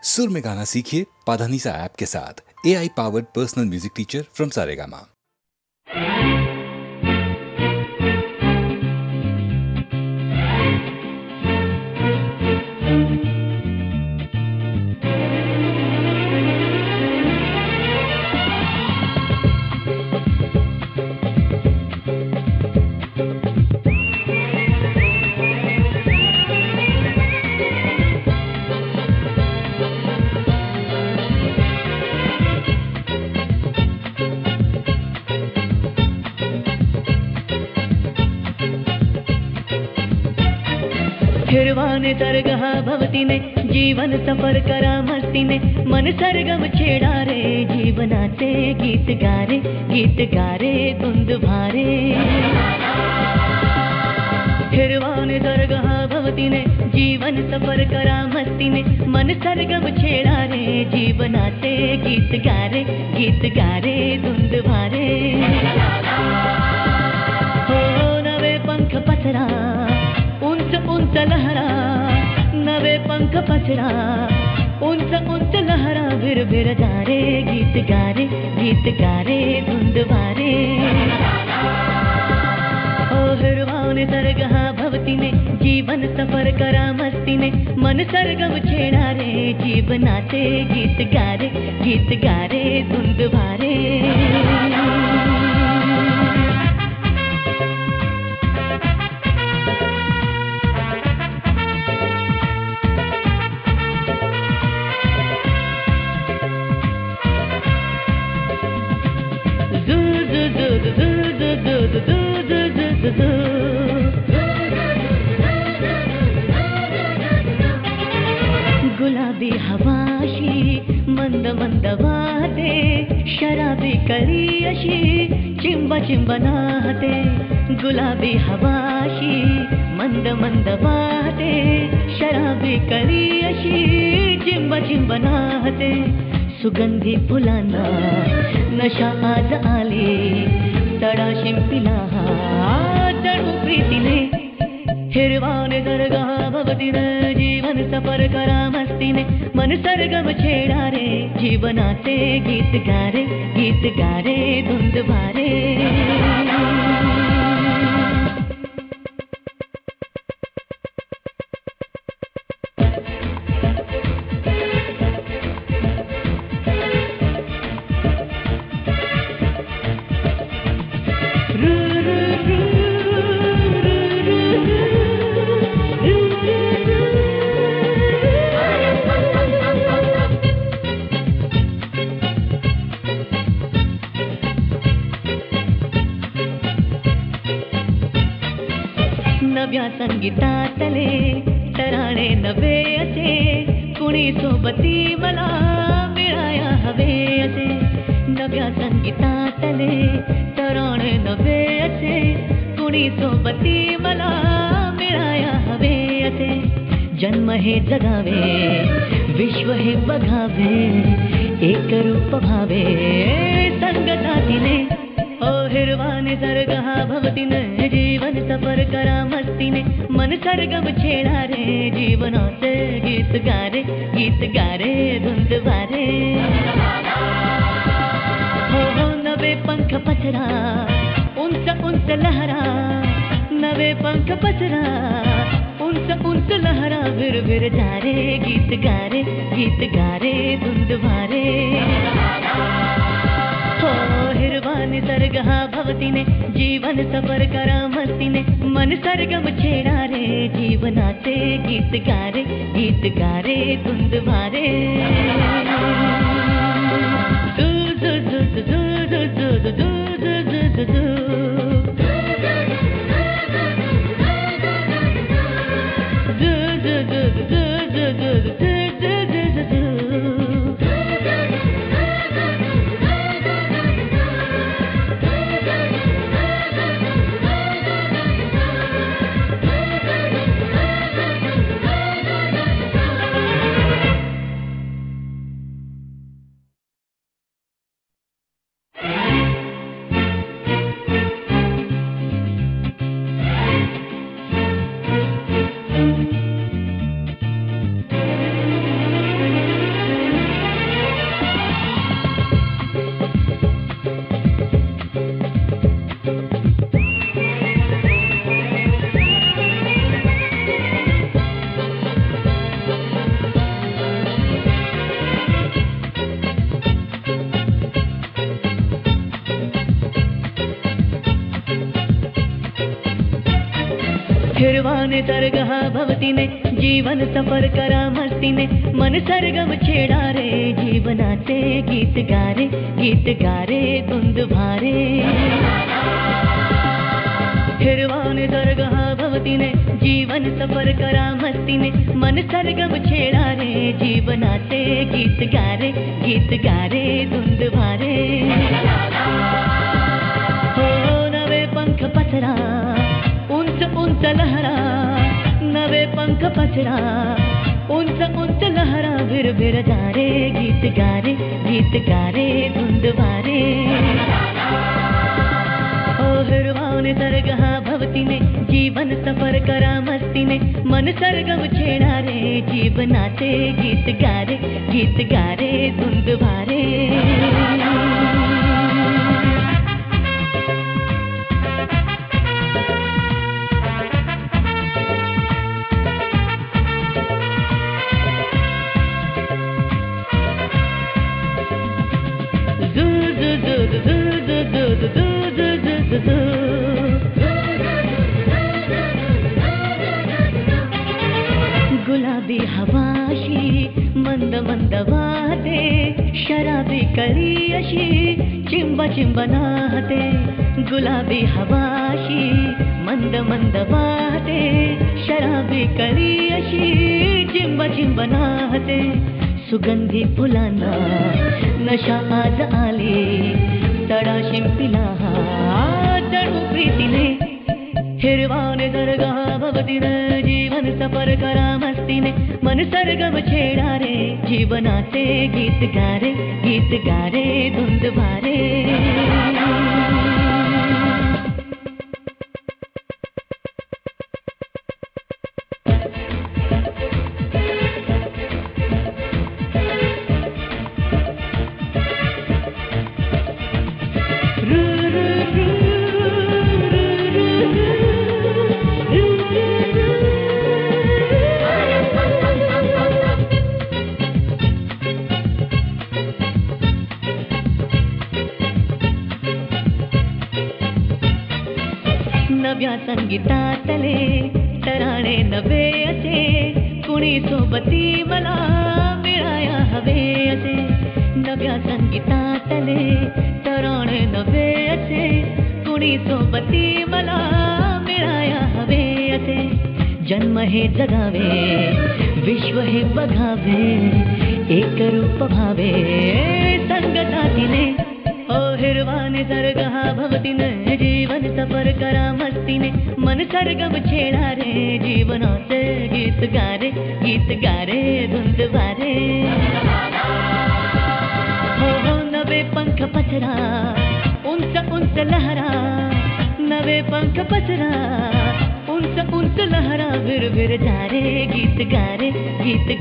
सुर में गाना सीखिए पाधानीसा ऐप के साथ। AI powered personal music teacher from Saregama. हिरवाने तरगहा भवतीने जीवन सफर करा मस्तीने मन सरगम छेड़ा रे जीवनाचे गीत गारे धुंद भारे। हिरवाने तरगहा भवतीने जीवन सफर करा मस्तीने मन सरगम छेड़ा रे जीवनाचे गीत गारे धुंद भारे। हो नवे पंख पसरा उंच लहरा नवे पंख पसरा उंच लहरा भिर जा रे गीत गारे धुंद भारे। ओ हिरवाने सरगहा भवतीने जीवन सफर करा मस्तीने मन सरगम छेड़ा रे जीवनाचे गीत गारे धुंद भारे। गुलाबी हवाशी मंद मंद वाहते शराबी कळी अशी चिंब नाहते। गुलाबी हवाशी मंद मंद वाहते शराबी कळी अशी चिंब नाहते। सुगंधी फुलांना नशा आज आली तडा शिंपिला तडू प्रीतीने। हिरवाने सरगहा भवतीने जीवन सफर करा मस्तीने मन सरगम छेड़ा रे जीवनाचे गीत गारे धुंद भारे। नव्या संगीतातले तराणे नवे असे कुणी सोबती मला मिळाया हवे असे। नव्या संगीतातले तराणे नवे असे कुणी सोबती मला मिळाया हवे असे। जन्म हे जगावे विश्व हे बघावे एक रूप भावे संगतातीने। ओ हिरवाने सरगहा भवतीने जीवन सफर करा मस्तीने मन सरगम छेड़ा रे जीवनाचे गीत गारे धुंद भारे। हो नवे पंख पसरा उंच लहरा नवे पंख पसरा उंच लहरा भिर जा रे गीत गारे धुंद भारे। हो हिरवाने सरगहा भवतीने जीवन सफर करा मस्तीने मन सरगम छेड़ा रे जीवनाचे गीत गारे धुंद भारे। हिरवाने तरगहा भवतीने जीवन सफर करा मस्तीने मन सरगम छेडा रे जीवनाचे गीत गारे धुंद भारे हिरवाने तरगहा भवतीने जीवन सफर करा मस्तीने मन सरगम छेडा रे जीवनाचे गीत गारे धुंद भारे हो नवे पंख पसरा उंच उंच लहरा नवे पंख पसरा उंच उंच लहरा भिर भिर जा रे गीत गारे धुंद भारे ओ हिरवाने तरगहा भवतीने जीवन सफर करा मस्तीने मन सरगम छेडा रे जीवनाचे गीत गारे धुंद भारे गुलाबी हवाशी मंद मंद वाहते शराबी करी अशी चिंब नाहते गुलाबी हवाशी मंद मंद वाहते शराबी करी अशी चिंब नाहते सुगंधी फुलांना नशा आज आली तडा शिंपिला चढू प्रीतीने हिरवाने तरगहा भवतीने जीवन सफर करा मस्तीने मन सरगम छेडा रे जीवनाचे गीत गारे धुंद भारे नव्या संगीतातले तराणे नवे असे कुणी सोबती मला मिळाया हवे असे नव्या संगीतातले तराणे नवे असे कुणी सोबती मला मिळाया हवे असे जन्म हे जगावे विश्व हे बघावे एक रूप भावे संगतातीने ओ हिरवाने तरगहा भवतीने जीवन सफर करा मस्तीने मन सरगम छेडा रे जीवनाचे गीत गारे धुंद भारे हो नवे पंख पसरा उंच उंच लहरा नवे पंख पसरा उंच लहरा भिर भिर जा रे गीत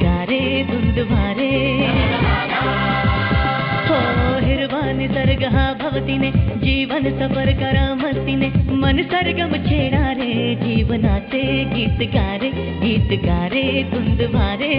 गारे धुंद भारे हो हिरवाने तरगहा भवतीने जीवन सफर करा मस्तीने मन सरगम छेडा रे जीवनाचे गीत गारे धुंद भारे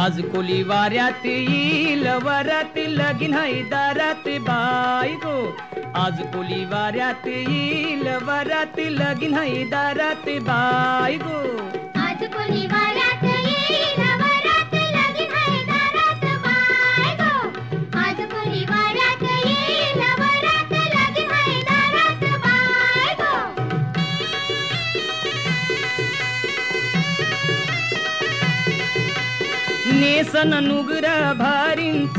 आज कोली वाऱ्यात येईल वरात लगीन है दारात बाई गो आज कोली वाऱ्यात येईल वरात लगीन है दारात बाई गो आज कोली वाऱ्यात येईल वरात लगीन है दारात बाई गो आज कोली वाऱ्यात येईल वरात लगीन है दारात बाई गो ने नेसन नुगरा भारींच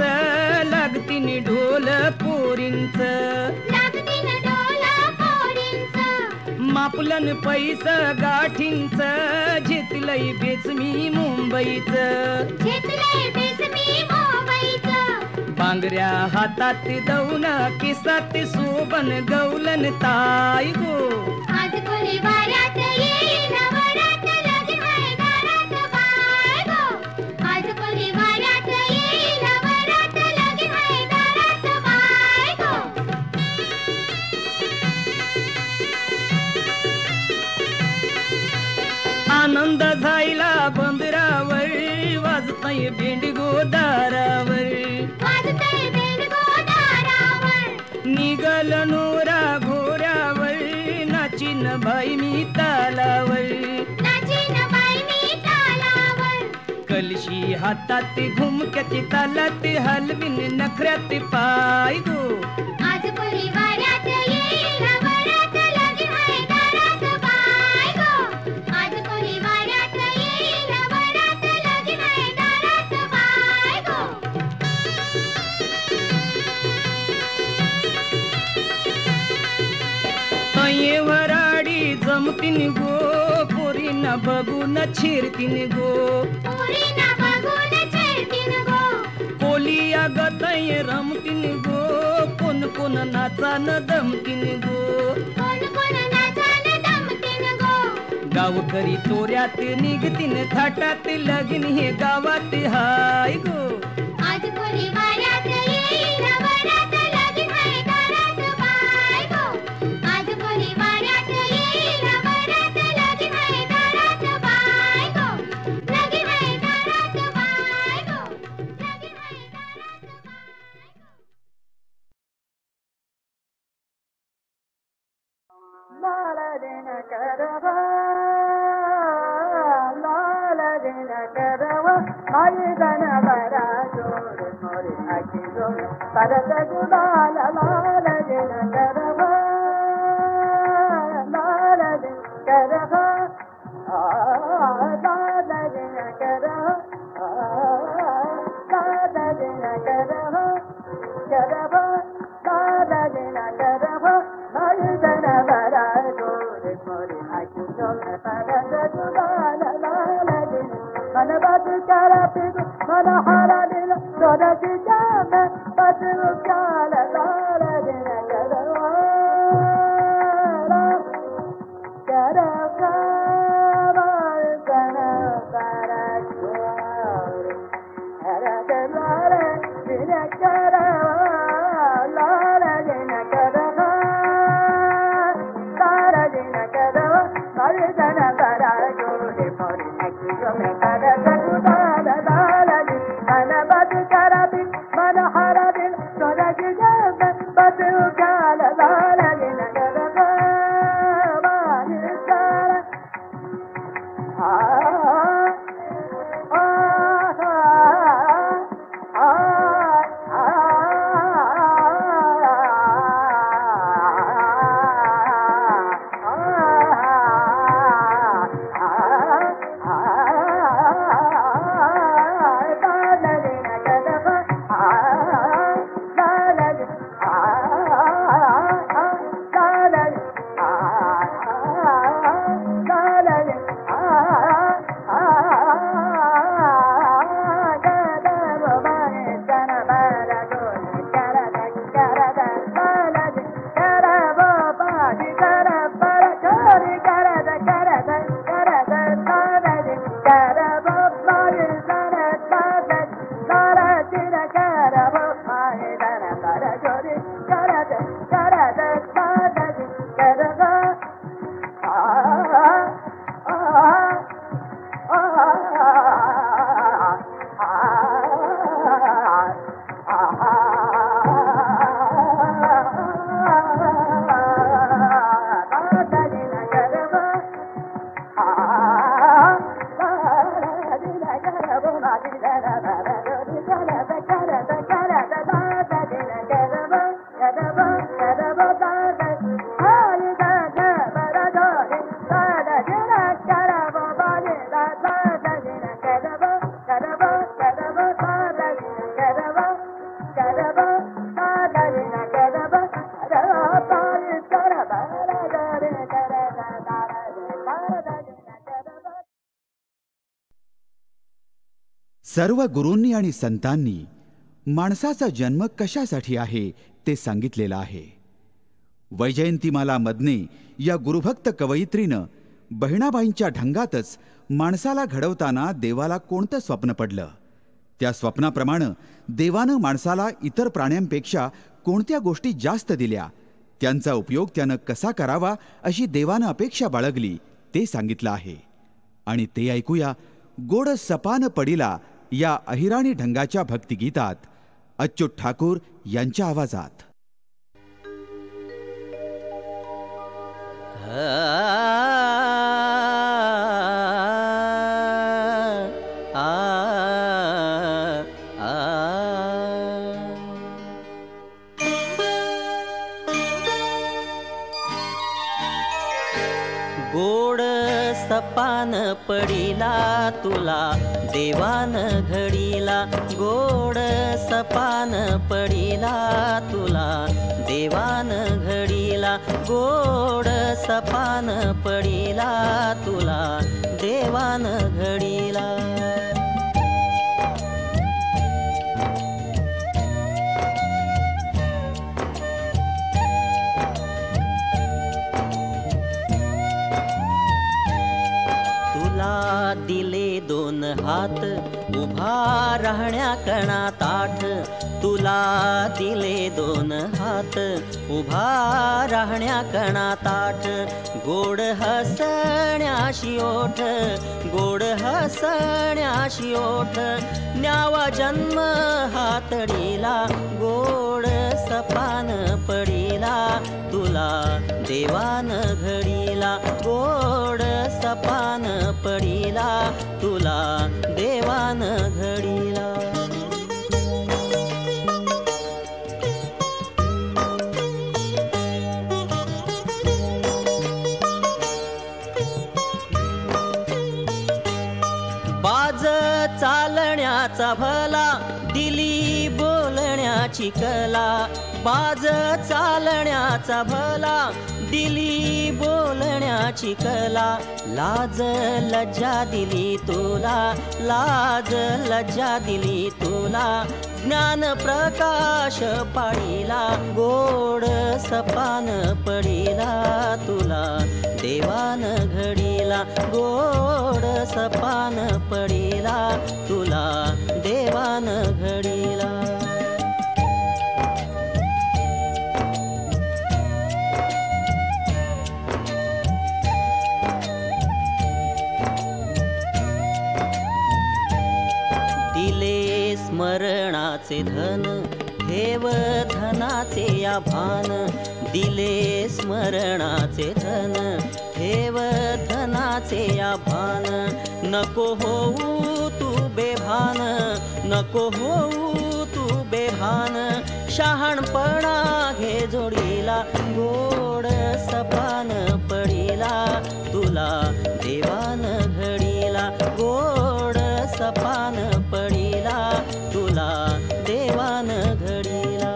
लागतीन ढोल पोरींच लागतीन ढोल पोरींच मापलन पैसा गाठींच झेतलंय बेच मी मुंबईच घेतलंय बेस मी मुंबईचं बांगड्या हातात दौन केसात सोबन गौलन ताई गो आज कोणी वाऱ्यात येईल वरात लगीन हाय दारात बाय गो आज कोणी वाऱ्यात येईल वरात लगीन हाय दारात बाय गो आनंद झायला बंदरावर वाजताय भेंडगो दारावर वाजतंय बेंडगो दारावर निघल नोरा घोऱ्यावर नाचिन बाई मी तालावर नाचीन बाई मी तालावर कलशी हातात घुमक्याची तालात हलविन नखऱ्यात पाय गो आज कोणी वाऱ्यात येईल वरात लगीन हाय दारात बाय गो आज कोणी वाऱ्यात येईल वरात लगीन हाय दारात बाय गो तये वराडी जमतीन गो पोरीना बघून छिरतीन गो पोरीना बघून छेडतीन गो कोली अगतय रमतीन गो कोण कोण नाचान दमतीन गो कोण कोण नाचान दमतीन गो गावकरी तोऱ्यात निघतीन थाटात लगीन हे गावात हाय गो आज कोणी वाऱ्यात येईल वरात लगीन हाय दारात बाय गो आज कोणी वाऱ्यात येईल वरात लगीन हाय दारात बाय गो लगीन हाय दारात बाय गो लगीन हाय दारात बाय गो Karaba सर्व गुरूंनी आणि संतांनी माणसाचा जन्म कशासाठी आहे ते सांगितलेलं आहे. वैजयंतीमाला मदने या गुरुभक्त कवयित्रीनं बहिणाबाईंच्या ढंगातच माणसाला घडवताना देवाला कोणतं स्वप्न पडलं, त्या स्वप्नाप्रमाणे देवानं माणसाला इतर प्राण्यांपेक्षा कोणत्या गोष्टी जास्त दिल्या, त्यांचा उपयोग त्यानं कसा करावा अशी देवानं अपेक्षा बाळगली ते सांगितलं आहे. आणि ते ऐकूया गोड सपान पडिला या अहिराणी ढंगाच्या भक्तिगीतात अच्युत ठाकूर यांच्या आवाजात. गोड सपान पडिला तुला देवान घडीला, गोड सपान पडिला तुला देवान घडीला, गोड सपान पडिला तुला देवान घडीला. दिले दोन हात उभा राहण्या कणा ताठ, तुला दिले दोन हात उभा राहण्या कणा ताठ. गोड हसण्याशी ओठ, गोड हसण्याशी ओठ, न्यावा जन्म हातडीला, गोड सपान पडिला तुला देवान घडीला, गोड सपान पडिला तुला देवान घडीला. बाज चालण्याचा भला दिली बोलण्याची कला, बाज चालण्याचा भला दिली बोलण्याची कला. लाज लज्जा दिली तुला, लाज लज्जा दिली तुला, ज्ञान प्रकाश पाडिला, गोड सपान पडिला तुला देवान घडीला, गोड सपान पडिला तुला देवान घडीला. स्मरणाचे धन ठेव धनाचे या भान, दिले स्मरणाचे धन ठेव धनाचे या भान. नको होऊ तू बेभान, नको होऊ तू बेभान, शहाणपणा घे जोडीला, गोड सपान पडिला तुला देवान घडीला, गोड सपान पडिला तुला देवान घडीला.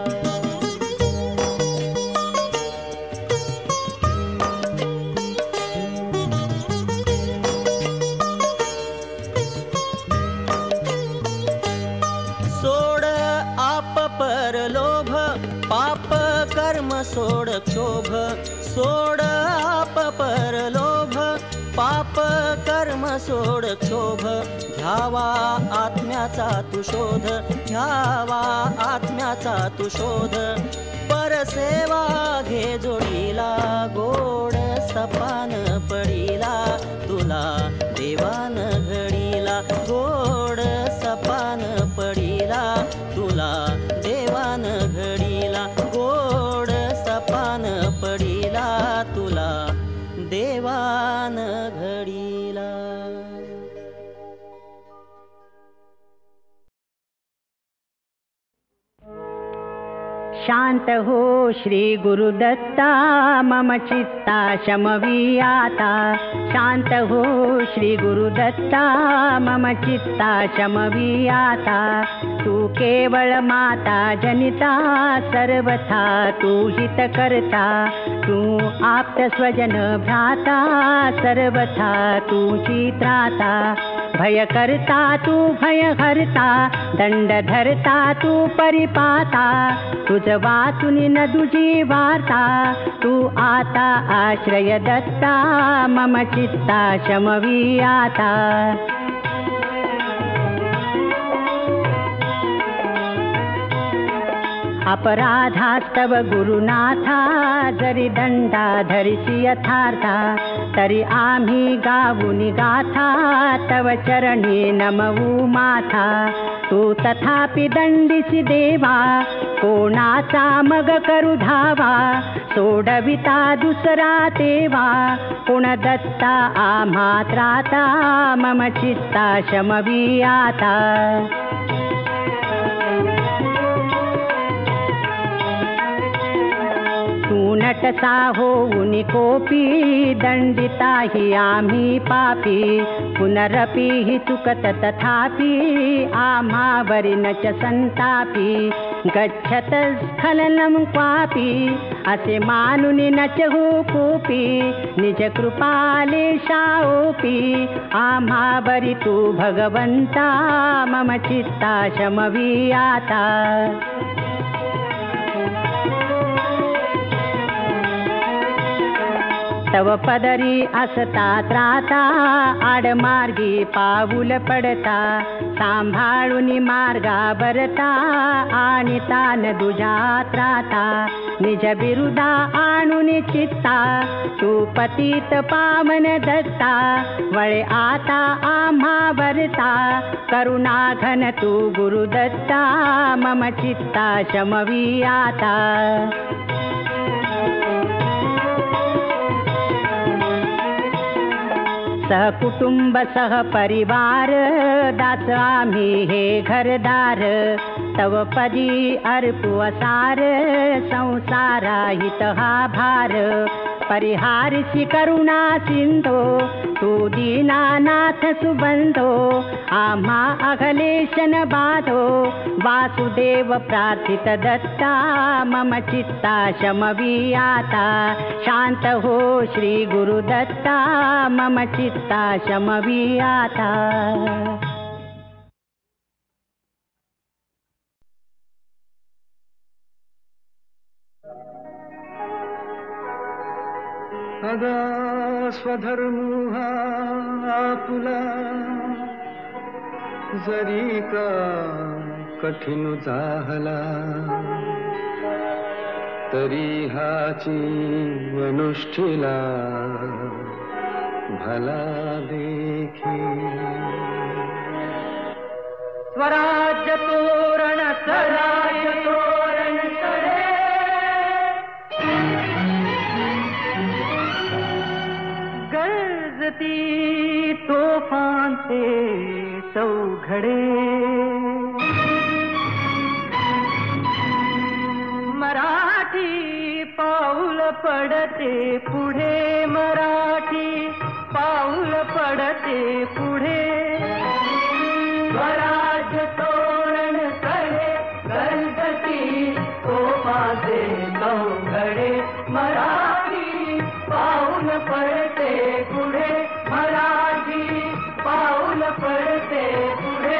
सोड आप पर लोभ, पाप कर्म सोड क्षोभ, सोड आप पर लोभ, पाप कर्म सोड क्षोभ. घ्यावा आत्म्याचा तू शोध, घ्यावा आत्म्याचा तू शोध, परसेवा घे जोडीला, गोड सपान पडिला तुला देवान घडीला, गोड सपान पडिला तुला देवान घडीला, गोड सपान पडिला तुला देवान घडीला. शांत हो श्री गुरुदत्ता मम चित्ता शमवी आता, शांत हो श्री गुरुदत्ता मम चित्ता शमवी आता. तू केवळ माता जनिता सर्वथा तू हित करता, तू आप्त स्वजन भ्राता सर्वथा तूची त्राता. भय करता तू भय हरता, दंड धरता तू परिपाता, तुझ वाचून न तुझी वार्ता, तू आता आश्रय दत्ता, मम चित्ता शमवी आता. अपराधास्तव गुरुनाथा, जरी दंडा धरिसी यथार्था, तरी आम्ही गाऊनी गाथा, तव चरणी नमवू माथा. तू तथापि दंडिसी देवा, कोणाचा मग करू धावा, सोडविता दुसरा तेवा, कोण दत्ता आम्हा त्राता, मम चित्ता शमवी आता. नटसा होऊन कोपी, दंडिता हि आम्ही पापी, पुनरपि हि चुकत तथापि, आम्हावरी न च संतापी. गच्छत स्खलनं क्वापि, असे मानुनि न च हुकूपी, निज कृपालेशाओपी, आम्हावरी तू भगवंता, मम चित्ता शमवी आता. तव पदरी असता त्राता, आडमार्गी पाऊल पडता, सांभाळून मार्गा बरता, आणि तान दुजा त्राता, निज बिरुदा आणून चित्ता, तू पतित पावन दत्ता, वळे आता आम्हा बरता, करुणा घन तू गुरुदत्ता, मम चित्ता शमवी आता. सहकुटुंब सहपरिवार, दास आम्ही हे घरदार, तव पदी अर्पू असार, संसारा हित हा भार. परिहारसी करुणा सिंधो, तू दीनानाथ सुबंधो, आम्हा अघलेशन बाधो, वासुदेव प्रार्थित दत्ता, मम चित्ता शमवी आता. शांत हो श्री गुरुदत्ता, मम चित्ता शमवी आता. अगा स्वधर्म हा आपुला, जरी का कठीण जाहला, तरी हाची अनुष्ठिला, भला देखी. स्वराज्य तोरण स्वराज्य तोरण सरे, गरजती तोफांचे चौघडे, मराठी पाऊल पडते पुढे, मराठी पाऊल पडते पुढे. स्वराज्य तोरण सरे, गरजती तोफांचे चौघडे, मराठी पाऊल पडते पुढे, मराठी पाऊल पडते पुढे.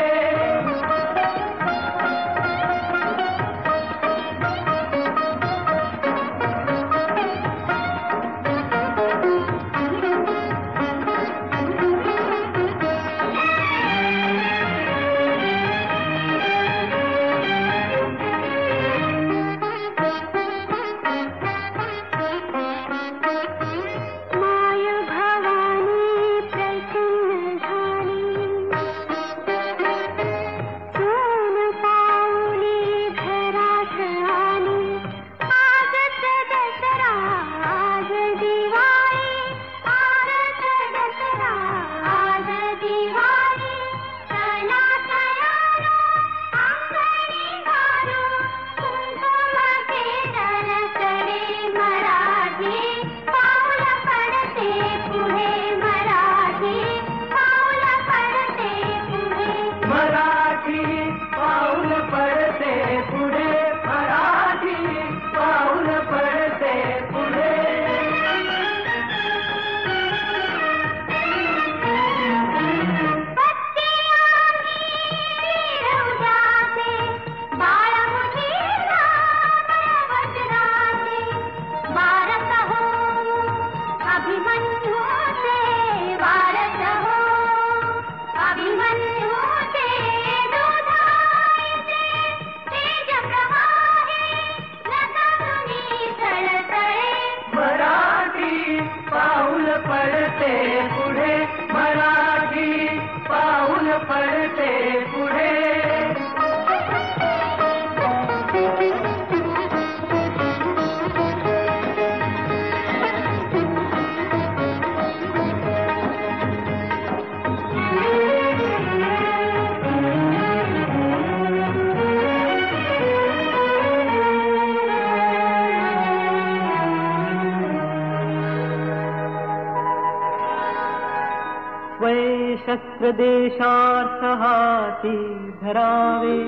शस्त्रदेशार्थ हाती धरावे,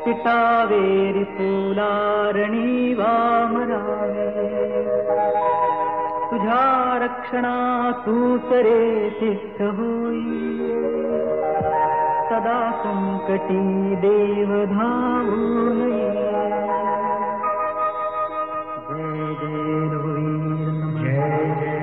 पिटावे रिपुलारणी वामरावे. तुझ्या रक्षणा तूच रे तिष्ठ होई, सदा संकटी देव धावून ये. जय जय रघुवीर नमः. जय जय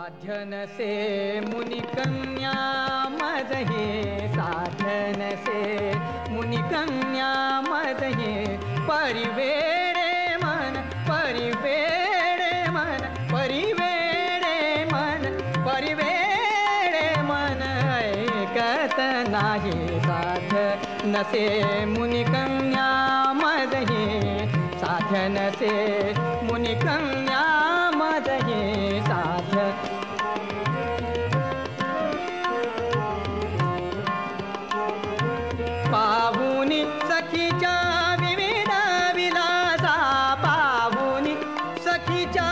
साधन से मुनिकन्या मदहे साधन से मुनिकन्या मदहे परिवेडे मन परिवेडे मन परिवेडे मन परिवेडे मन ऐकत नाही साधन से मुनिकन्या मदहे साधन से मुनिकन्या मदहे साधन पाहुनी सखीच्या विविध विलासा पाहुनी सखीच्या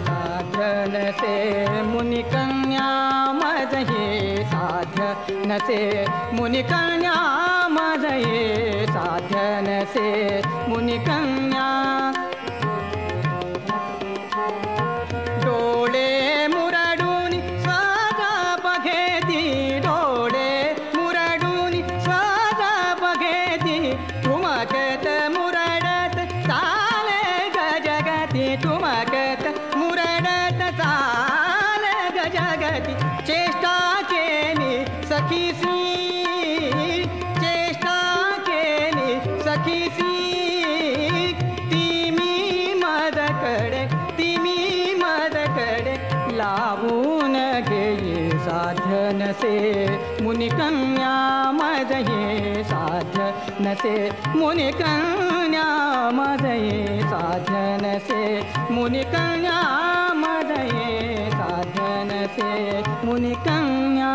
साधन से मुनिकन्या मदहे साधन से मुनिकन्या मदहे साधन से मुनिकन्या डोळे मुरडून साधा बघेती डोळे मुरडून साधा बघेती ठुमकत मुरडत चाले गजगती ठुमकत मुरडत चाले गजगती चेष्टा केली सखीसी चेष्टा केली सखीसी तिमी मदकडे लावून घेई साधन से मुनिकन्या मदहे साधन से मुनिकन्या मदहे साधन से मुनिकन्या मदहे साधन से मुनिकन्या